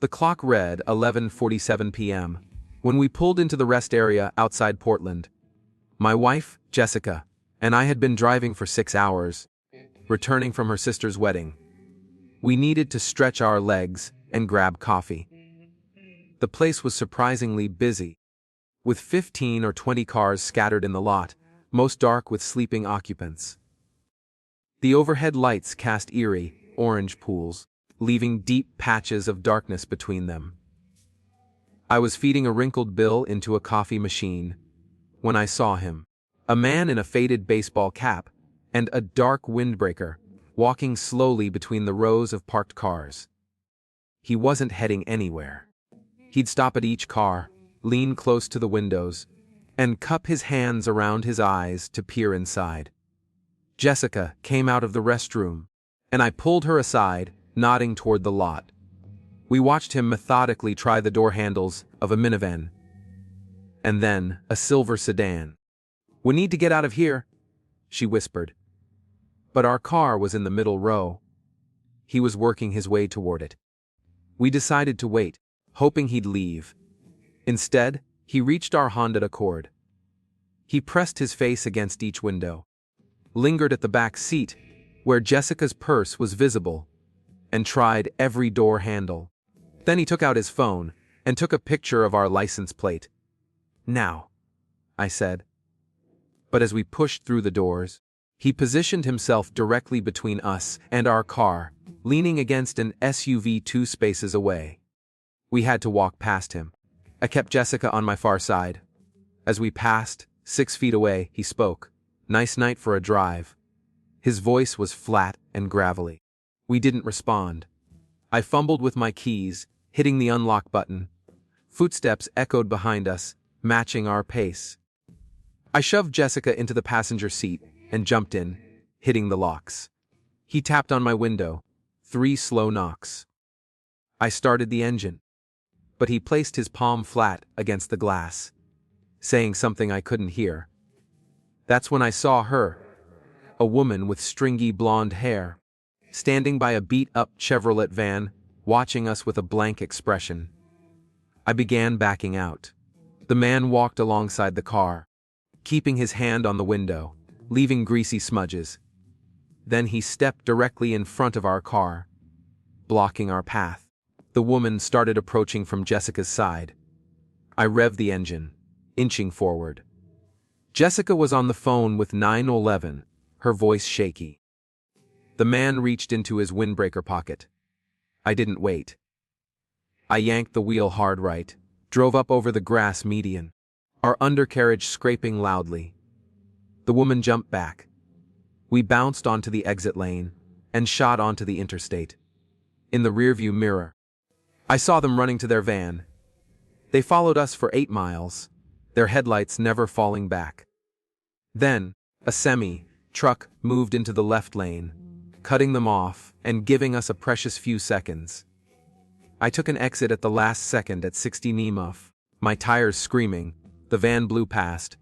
The clock read 11:47 p.m. when we pulled into the rest area outside Portland. My wife, Jessica, and I had been driving for 6 hours, returning from her sister's wedding. We needed to stretch our legs and grab coffee. The place was surprisingly busy, with 15 or 20 cars scattered in the lot, most dark with sleeping occupants. The overhead lights cast eerie, orange pools, leaving deep patches of darkness between them. I was feeding a wrinkled Bill into a coffee machine when I saw him, a man in a faded baseball cap and a dark windbreaker, walking slowly between the rows of parked cars. He wasn't heading anywhere. He'd stop at each car, lean close to the windows, and cup his hands around his eyes to peer inside. Jessica came out of the restroom, and I pulled her aside, nodding toward the lot. We watched him methodically try the door handles of a minivan, and then a silver sedan. "We need to get out of here," she whispered. But our car was in the middle row. He was working his way toward it. We decided to wait, hoping he'd leave. Instead, he reached our Honda Accord. He pressed his face against each window, lingered at the back seat, where Jessica's purse was visible, and tried every door handle. Then he took out his phone and took a picture of our license plate. "Now," I said. But as we pushed through the doors, he positioned himself directly between us and our car, leaning against an SUV 2 spaces away. We had to walk past him. I kept Jessica on my far side. As we passed, 6 feet away, he spoke. "Nice night for a drive." His voice was flat and gravelly. We didn't respond. I fumbled with my keys, hitting the unlock button. Footsteps echoed behind us, matching our pace. I shoved Jessica into the passenger seat and jumped in, hitting the locks. He tapped on my window, 3 slow knocks. I started the engine, but he placed his palm flat against the glass, saying something I couldn't hear. That's when I saw her, a woman with stringy blonde hair, standing by a beat-up Chevrolet van, watching us with a blank expression. I began backing out. The man walked alongside the car, keeping his hand on the window, leaving greasy smudges. Then he stepped directly in front of our car, blocking our path. The woman started approaching from Jessica's side. I revved the engine, inching forward. Jessica was on the phone with 911, her voice shaky. The man reached into his windbreaker pocket. I didn't wait. I yanked the wheel hard right, drove up over the grass median, our undercarriage scraping loudly. The woman jumped back. We bounced onto the exit lane and shot onto the interstate. In the rearview mirror, I saw them running to their van. They followed us for 8 miles, their headlights never falling back. Then, a semi-truck moved into the left lane, cutting them off and giving us a precious few seconds. I took an exit at the last second at 60 Nemuff, my tires screaming. The van blew past.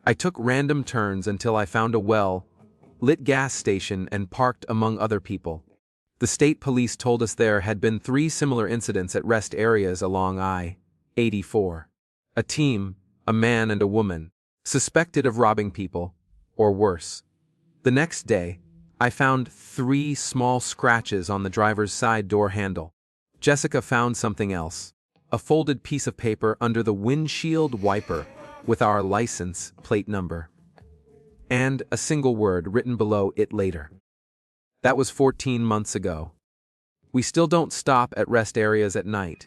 I took random turns until I found a well-lit gas station and parked among other people. The state police told us there had been 3 similar incidents at rest areas along I-84. A team, a man and a woman, suspected of robbing people, or worse. The next day, I found 3 small scratches on the driver's side door handle. Jessica found something else, a folded piece of paper under the windshield wiper with our license plate number, and a single word written below it later. That was 14 months ago. We still don't stop at rest areas at night.